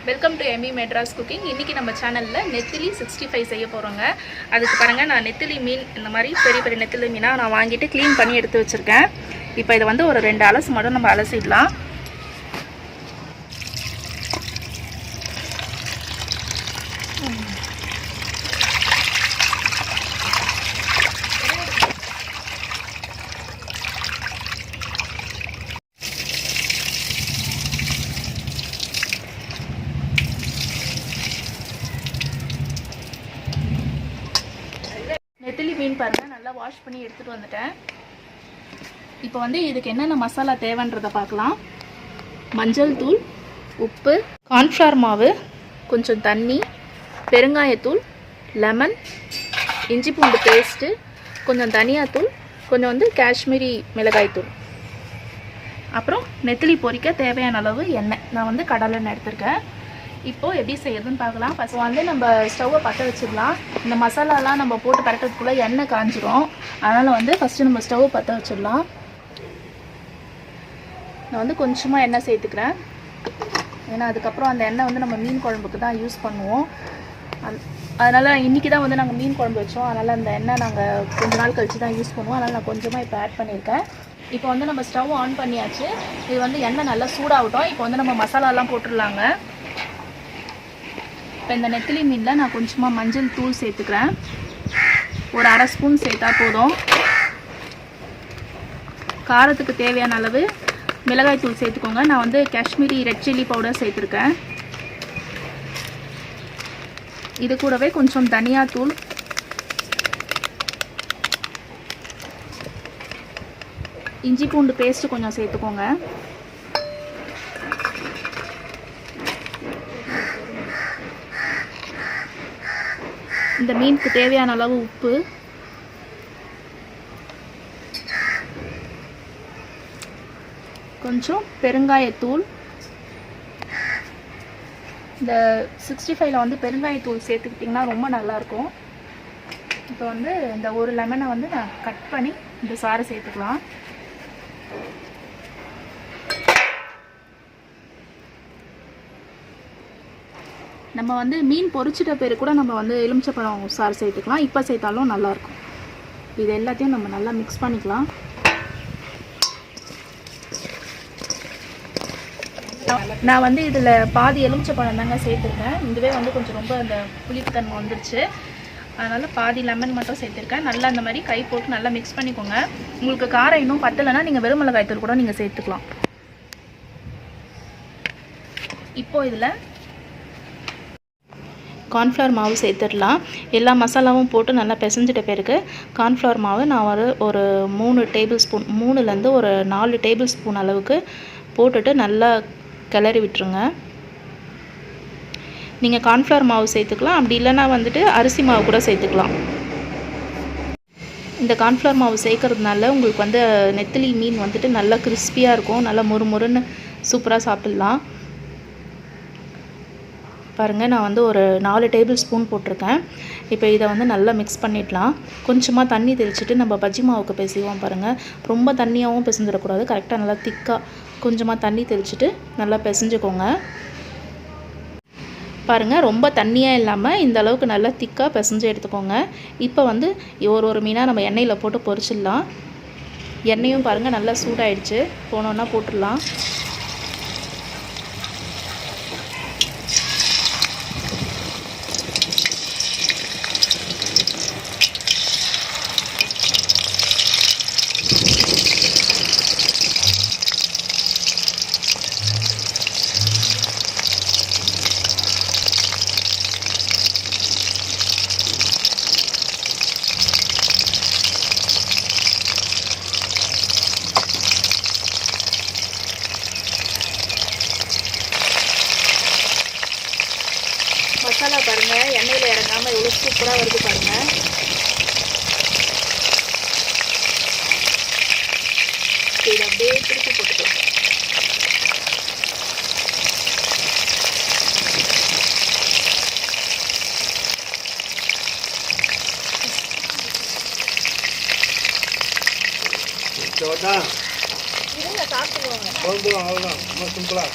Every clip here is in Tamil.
Welcome to Emmy Madras cooking. இன்றைக்கி நம்ம சேனலில் நெத்திலி 65 செய்ய போகிறோங்க. அதுக்கு பாருங்கள், நான் நெத்திலி மீன் இந்த மாதிரி பெரிய பெரிய நெத்திலி மீனாக நான் வாங்கிட்டு க்ளீன் பண்ணி எடுத்து வச்சுருக்கேன். இப்போ இதை வந்து ஒரு 2 அலசு மட்டும் நம்ம அலசிடலாம். நெத்திலி மீன் பாருங்கள், நல்லா வாஷ் பண்ணி எடுத்துகிட்டு வந்துட்டேன். இப்போ வந்து இதுக்கு என்னென்ன மசாலா தேவைன்றதை பார்க்கலாம். மஞ்சள் தூள், உப்பு, கார்ன்ஃப்ளவர் மாவு, கொஞ்சம் தண்ணி, பெருங்காயத்தூள், லெமன், இஞ்சி பூண்டு பேஸ்ட்டு, கொஞ்சம் தனியாத்தூள், கொஞ்சம் வந்து காஷ்மீரி மிளகாய்த்தூள், அப்புறம் நெத்திலி பொரிக்க தேவையான அளவு எண்ணெய். நான் வந்து கடலெண்ணெய் எடுத்திருக்கேன். இப்போது எப்படி செய்யறதுன்னு பார்க்கலாம். ஃபஸ்ட் வந்து நம்ம ஸ்டவ்வை பற்ற வச்சிடலாம். இந்த மசாலாலாம் நம்ம போட்டு பரட்டுறதுக்குள்ளே எண்ணெய் காஞ்சிரும். அதனால் வந்து ஃபஸ்ட்டு நம்ம ஸ்டவ்வை பற்ற வச்சிடலாம். நான் வந்து கொஞ்சமாக எண்ணெய் சேர்த்துக்கிறேன். ஏன்னா அதுக்கப்புறம் அந்த எண்ணெய் வந்து நம்ம மீன் குழம்புக்கு தான் யூஸ் பண்ணுவோம். அதனால் இன்றைக்கி தான் வந்து நாங்கள் மீன் குழம்பு வச்சோம். அதனால் அந்த எண்ணெய் நாங்கள் கொஞ்ச நாள் கழித்து தான் யூஸ் பண்ணுவோம். அதனால் நான் கொஞ்சமாக இப்போ ஆட் பண்ணியிருக்கேன். இப்போ வந்து நம்ம ஸ்டவ் ஆன் பண்ணியாச்சு. இது வந்து எண்ணெய் நல்லா சூடாகட்டும். இப்போ வந்து நம்ம மசாலாலாம் போட்டுடலாங்க. இப்போ இந்த நெத்திலி மீனில் நான் கொஞ்சமாக மஞ்சள் தூள் சேர்த்துக்கிறேன். ஒரு அரை ஸ்பூன் சேர்த்தா போதும். காரத்துக்கு தேவையான அளவு மிளகாய் தூள் சேர்த்துக்கோங்க. நான் வந்து காஷ்மீரி ரெட் சில்லி பவுடர் சேர்த்துருக்கேன். இது கூடவே கொஞ்சம் தனியாத்தூள், இஞ்சி பூண்டு பேஸ்ட்டு கொஞ்சம் சேர்த்துக்கோங்க. இந்த மீனுக்கு தேவையான அளவு உப்பு, கொஞ்சம் பெருங்காயத்தூள். இந்த 65ல் வந்து பெருங்காயத்தூள் சேர்த்துக்கிட்டிங்கன்னா ரொம்ப நல்லாயிருக்கும். இப்போ வந்து இந்த ஒரு லெமனை வந்து நான் கட் பண்ணி இந்த சாறை சேர்த்துக்கலாம். நம்ம வந்து மீன் பொரிச்சிட்ட பேர் கூட நம்ம வந்து எலுமிச்சப்பழம் சாறு சேர்த்துக்கலாம். இப்போ சேர்த்தாலும் நல்லாயிருக்கும். இது எல்லாத்தையும் நம்ம நல்லா மிக்ஸ் பண்ணிக்கலாம். நான் வந்து இதில் பாதி எலுமிச்சப்பழம் தாங்க சேர்த்துருக்கேன். இதுவே வந்து கொஞ்சம் ரொம்ப அந்த புளிப்புத்தன்மை வந்துருச்சு. அதனால் பாதி லெமன் மட்டும் சேர்த்துருக்கேன். நல்லா அந்த மாதிரி கை போட்டு நல்லா மிக்ஸ் பண்ணிக்கோங்க. உங்களுக்கு காரம் இன்னும் பத்தலைன்னா நீங்கள் வெறும் மிளகாய்த்தூள் கூட நீங்கள் சேர்த்துக்கலாம். இப்போது இதில் கார்ன்ஃப்ளவர் மாவு சேர்த்துடலாம். எல்லா மசாலாவும் போட்டு நல்லா பிசைஞ்சிட்ட பிறகு கார்ன்ஃப்ளவர் மாவு நான் ஒரு 3 டேபிள் ஸ்பூன், 3லேருந்து ஒரு 4 டேபிள் ஸ்பூன் அளவுக்கு போட்டுட்டு நல்லா கிளறி விட்டுருங்க. நீங்கள் கார்ன்ஃப்ளவர் மாவு சேர்த்துக்கலாம். அப்படி இல்லைன்னா வந்துட்டு அரிசி மாவு கூட சேர்த்துக்கலாம். இந்த கார்ன்ஃப்ளவர் மாவு சேர்க்கறதுனால உங்களுக்கு வந்து நெத்திலி மீன் வந்துட்டு நல்லா கிறிஸ்பியாக இருக்கும். நல்லா முறுமுறுன்னு சூப்பராக சாப்பிட்லாம். பாருங்கள், நான் வந்து ஒரு 4 டேபிள் ஸ்பூன் போட்டிருக்கேன். இப்போ இதை வந்து நல்லா மிக்ஸ் பண்ணிடலாம். கொஞ்சமாக தண்ணி தெளிச்சுட்டு நம்ம பஜ்ஜி மாவுக்கு பிசைவோம் பாருங்கள். ரொம்ப தண்ணியாகவும் பிசைஞ்சிடக்கூடாது. கரெக்டாக நல்லா திக்காக கொஞ்சமாக தண்ணி தெளிச்சுட்டு நல்லா பிசைஞ்சுக்கோங்க. பாருங்கள், ரொம்ப தண்ணியாக இல்லாமல் இந்த அளவுக்கு நல்லா திக்காக பிசைஞ்சு எடுத்துக்கோங்க. இப்போ வந்து ஒரு மீனாக நம்ம எண்ணெயில் போட்டு பொரிச்சிடலாம். எண்ணெயும் பாருங்கள் நல்லா சூடாயிடுச்சு. போனோன்னா போட்டுடலாம். மசாலா பாருங்கள், எண்ணெயில் இறங்காமல் எவ்வளோ சூப்பராக வருது பாருங்கள். இதை அப்படியே திருப்பி போட்டுக்கலாம். இருங்க, சாப்பிடுவாங்க. அவ்வளோதான், ரொம்ப சிம்பிளாக.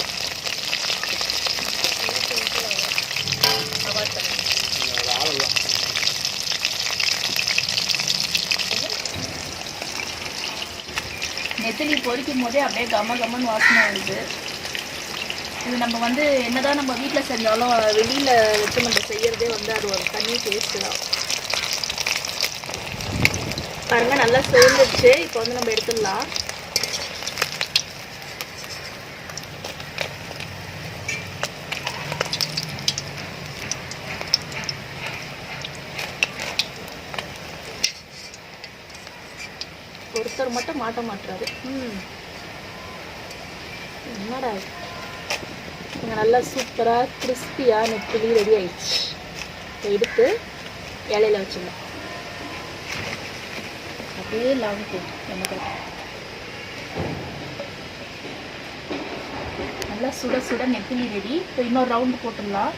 நெத்திலி பொரிக்கும் போதே அப்படியே கம்மன்னு வாசனை வருது. இது நம்ம வந்து என்னதான் நம்ம வீட்டில் செஞ்சாலும் வெளியில் வச்சு நம்ம செய்யறதே வந்து அது ஒரு தனி டேஸ்ட்டு தான். பாருங்க நல்லா சேர்ந்துருச்சு. இப்போ வந்து நம்ம எடுத்துடலாம். ஒருத்தர் மட்டும் மாட்ட மாட்டுறாரு. என்னடா இங்கே நல்லா சூப்பராக கிறிஸ்பியாக நெத்திலி ரெடி ஆயிடுச்சு. எடுத்து இலையில வச்சுருந்தோம். அப்படியே லாங்கு எனக்கு நல்லா சுட சுட நெத்திலி ரெடி. இப்போ இன்னொரு ரவுண்டு போட்டுடலாம்.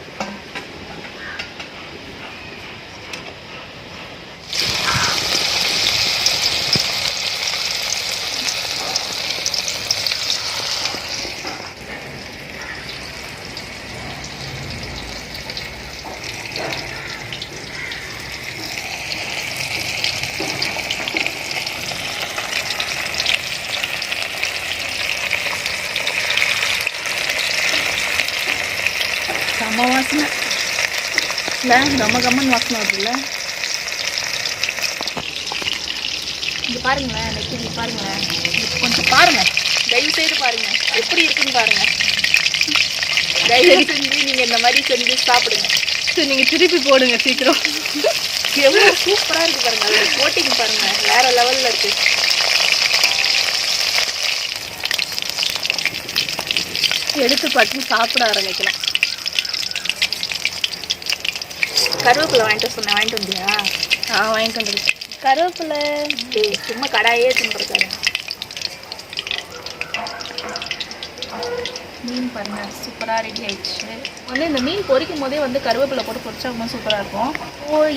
செம்ம வாசனை இல்லை, கம்மன்னு வாசனை வருதுல்ல. இங்கே பாருங்களேன், நெத்திலி பாருங்களேன், கொஞ்சம் பாருங்கள், தயவு செய்து பாருங்கள் எப்படி இருக்குன்னு பாருங்கள். தயவு செஞ்சு நீங்கள் இந்த மாதிரி செஞ்சு சாப்பிடுங்க. சரி, நீங்கள் திருப்பி போடுங்க சீக்கிரம். எவ்வளோ சூப்பராக இருக்குது பாருங்கள். அதோட கோட்டிங் பாருங்கள், வேறு லெவலில் இருக்குது. எடுத்து பார்த்து சாப்பிட ஆரம்பிக்கலாம். கருவேப்பிலை வாங்கிட்டு சொன்னேன், வாங்கிட்டு வந்தியா? வாங்கிட்டு வந்துருக்கு. கருவேப்பிலை சும்மா கடாயே தின்னுருக்காரு. மீன் பாருங்க சூப்பராக ரெடி ஆயிடுச்சு. வந்து இந்த மீன் பொரிக்கும் போதே வந்து கருவேப்பிலை போட்டு பொரிச்சா ரொம்ப சூப்பராக இருக்கும்.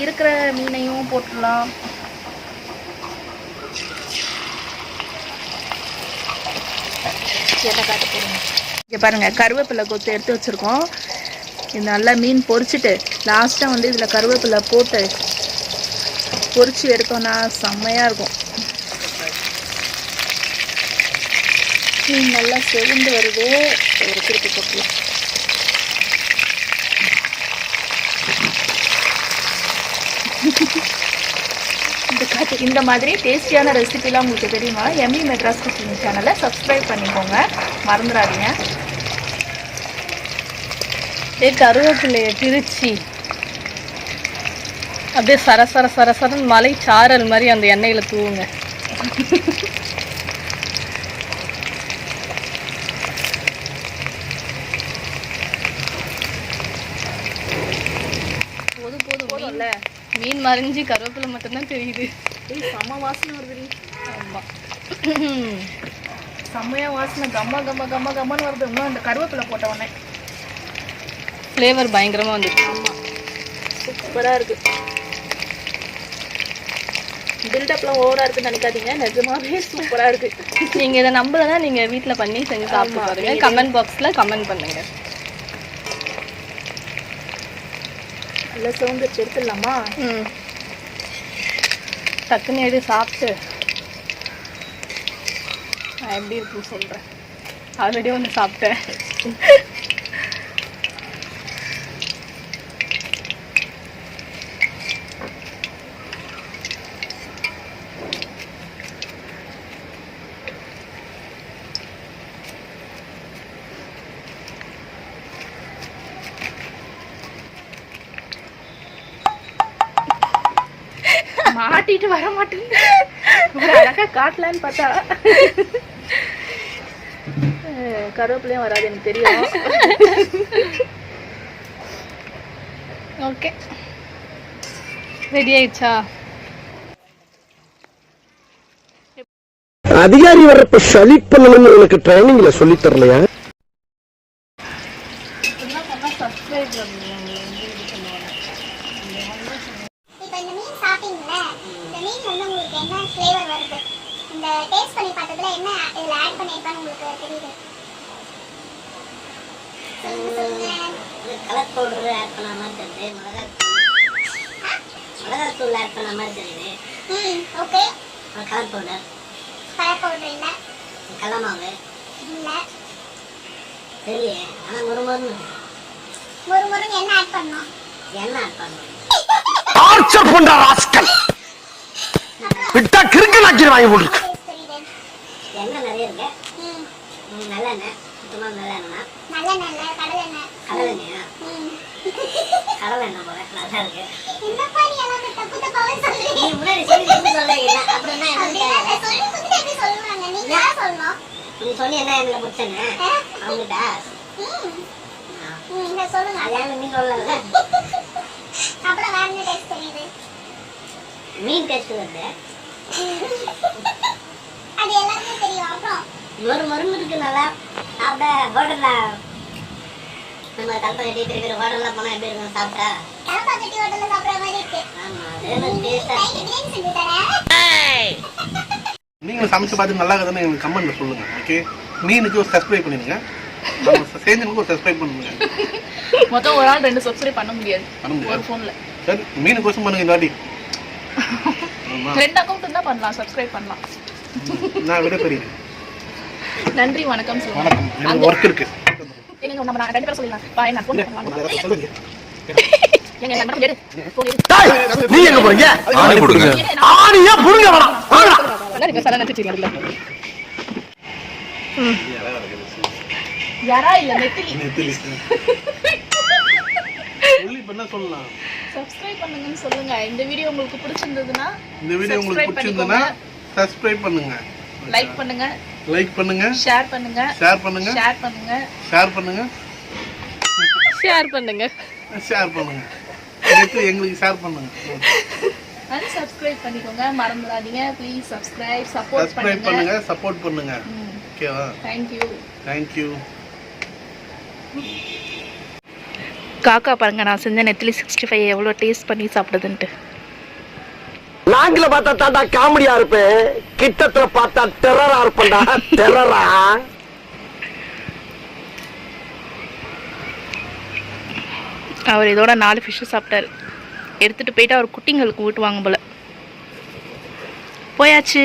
இருக்கிற மீனையும் போட்டுடலாம். எண்ணெய் காட்ட போடுங்க. இங்கே பாருங்கள், கருவேப்பிலை கொத்து எடுத்து வச்சுருக்கோம். இது நல்லா மீன் பொரிச்சிட்டு லாஸ்ட்டாக வந்து இதில் கருவேப்பிலை போட்டு பொரிச்சு எடுத்தோன்னா செம்மையாக இருக்கும். மீன் நல்லா செவந்து வருது. ஒரு திருப்பி போட்டுலாம். இந்த மாதிரி டேஸ்டியான ரெசிபிலாம் உங்களுக்கு தெரியுமா? எம்மி மெட்ராஸ் குக்கிங் சேனலை சப்ஸ்கிரைப் பண்ணிக்கோங்க, மறந்துடாதீங்க. கருவேப்பிலையை பிரித்து அப்படியே சரசரன்னு மலை சாரல் மாதிரி அந்த எண்ணெயில் தூவுங்க. போதும்ல. மீன் மறைஞ்சி கருவேப்பிலை மட்டும்தான் தெரியுது. செம்ம வாசனை வருது. ஆமாம், செம்மையாக வாசனை கம்மன்னு வருது. இன்னும் அந்த கருவேப்பிலை போட்ட உடனே ஃப்ளேவர் பயங்கரமாக வந்துருக்கு. ஆமாம், சூப்பராக இருக்குது. பில்டப்லாம் ஓவராக இருக்குன்னு நினைக்காதீங்க, நிஜமாவே சூப்பராக இருக்குது. நீங்கள் இதை நம்பலைன்னா நீங்கள் வீட்டில் பண்ணி செஞ்சு சாப்பிட்டு பாருங்க. கமெண்ட் பாக்ஸில் கமெண்ட் பண்ணுங்கள். நல்லா சவுண்டு எடுத்துடலாமா? டக்குன்னு எடு சாப்பிட்டு நான் எப்படி இருக்குன்னு சொல்கிறேன். ஆல்ரெடி ஒன்று சாப்பிட்டேன். மாட்டிட்டு வர மாட்டேங்குது. அழகா காட்டலான்னு பார்த்தா கருவேப்பிலையும் வராது, எனக்கு தெரியும். ஓகே, ரெடி ஆயிடுச்சா? அதிகாரி வர்றப்ப சளி பண்ணணும்னு எனக்கு ட்ரைனிங்ல சொல்லி தரலையா? டேஸ்ட் பண்ணி பார்த்ததுல என்ன இதுல ஆட் பண்ணிருக்கான்னு உங்களுக்கு தெரியுது? கலர் பவுடர் ஆட் பண்ண மாதிரி தெரியுது. மிளகாய் தூள் ஆட் பண்ண மாதிரி தெரியுது. ஓகே. கலர் பவுடர் இல்ல. கடலை மாவு இல்ல தெரியல. ஆனால் முறுமுறுன்னு முறுமுறுன்னு என்ன ஆட் பண்ணோம்? எண்ணெய் ஆட் பண்ணணும். டார்ச்சர் பண்ற ராஸ்கல் விட்டா கிறுக்கு நாக்கி வாங்கி போட்டுருக்கு. டேஸ்ட் தெரியுது. எண்ணெய் நிறைய இருக்கு. ம் நல்லெண்ணெய் சுத்தமாக நல்லெண்ணெய் நல்லெண்ணெய் கடலெண்ணெய். கடலெண்ணெயா ம் கடலெண்ணெய் போல நல்லா இருக்கு. என்னப்பா நீ எல்லாமே தப்பு தப்பாவே சொல்றீங்க. நீ முன்னாடி சொல்லி திருப்பி சொல்றீங்க அப்படின்னா அப்படின்னா என்ன சொல்லி கொடுத்துட்டு எப்படி சொல்லுவாங்க? நீங்க தான் சொல்லணும். நீ சொல்லி என்ன எனக்கு பிடிச்சேன்னு அவங்ககிட்ட ம் இங்க சொல்லுங்க. அதான் நீ சொல்லல. அப்புறம் வேற என்ன டேஸ்ட் தெரியுது? மீன் டேஸ்ட் வருது. அது எல்லாருமே தெரியும். அப்புறம் மொறுமொறுன்னு இருக்கு நல்லா. சாப்பிட ஹோட்டல்ல நம்ம கல்பனை கட்டி இருக்கிற ஹோட்டல்லாம் போனால் எப்படி இருக்கும் சாப்பிட்டா? கலப்பா கட்டி ஹோட்டல்ல சாப்பிடுற மாதிரி இருக்கு. ஆமா அதே மாதிரி டேஸ்டா நைட்டு பிரியாணி செஞ்சு தரேன். நீங்களும் சமைச்சு பார்த்து நல்லா இருக்குதுன்னு எங்களுக்கு கமெண்ட்ல சொல்லுங்க. ஓகே, மீனுக்கு ஒரு சப்ஸ்கிரைப் பண்ணிடுங்க, சேஞ்சனுக்கு ஒரு சப்ஸ்கிரைப் பண்ணுங்க. மொத்தம் ஒரு ஆள் 2 சப்ஸ்கிரைப் பண்ண முடியாது பண்ண முடியாது. ஒரு ஃபோனில். சரி, மீனு கோசம் பண்ணுங்க இந்த வாட்டி. 2 அக்கௌண்ட் இருந்தால் பண்ணலாம், சப்ஸ்கிரைப் பண்ணலாம். நான் விட பெரிய நன்றி வணக்கம் சொல்லுங்க. வணக்கம். எனக்கு ஒர்க் இருக்கு. எங்க நம்ம 2 பேரும் சொல்லிடலாம். பா என்ன ஃபோன் பண்ணலாம். சொல்லுங்க. எங்க நம்பர் எடு. ஃபோன் எடு. டேய், நீ எங்க போறீங்க? ஆணி கொடுங்க. ஆணியா புடுங்க வேணாம். வாங்கடா. நல்லா இருக்கு சார் நினைச்சிட்டீங்க அதுல. யாரா இல்ல நெத்திலி. நெத்திலி. சொல்லி பண்ண சொல்லலாம். சப்ஸ்கிரைப் பண்ணுங்கன்னு சொல்லுங்க. இந்த வீடியோ உங்களுக்கு பிடிச்சிருந்ததுன்னா இந்த வீடியோ உங்களுக்கு பிடிச்சிருந்தா சப்ஸ்கிரைப் பண்ணுங்க, லைக் பண்ணுங்க, லைக் பண்ணுங்க, ஷேர் பண்ணுங்க, ஷேர் பண்ணுங்க, ஷேர் பண்ணுங்க, ஷேர் பண்ணுங்க, ஷேர் பண்ணுங்க, ஷேர் பண்ணுங்க. எங்களுக்கு ஷேர் பண்ணுங்க. சப்ஸ்கிரைப் பண்ணிக்கோங்க, மறந்துடாதீங்க. ப்ளீஸ் சப்ஸ்கிரைப், சப்போர்ட் சப்ஸ்கிரைப் பண்ணுங்க. பண்ணுங்க, சப்போர்ட் பண்ணுங்க. ஓகேவா? Thank you. Thank you. காக்கா பாருங்க, நான் செஞ்ச நெத்திலி 65 எவ்வளோ டேஸ்ட் பண்ணி சாப்பிடுதுன்ட்டு. நாங்கள பார்த்தா தாண்டா காமெடியா இருப்பேன், கிட்டத்துல பார்த்தா டெரரா இருப்பேன்டா. டெரரா. அவர் இதோட 4 ஃபிஷ்ஷு சாப்பிட்டாரு. எடுத்துகிட்டு போயிட்டு அவர் குட்டிங்களுக்கு ஊட்டுவாங்க போல். போயாச்சு.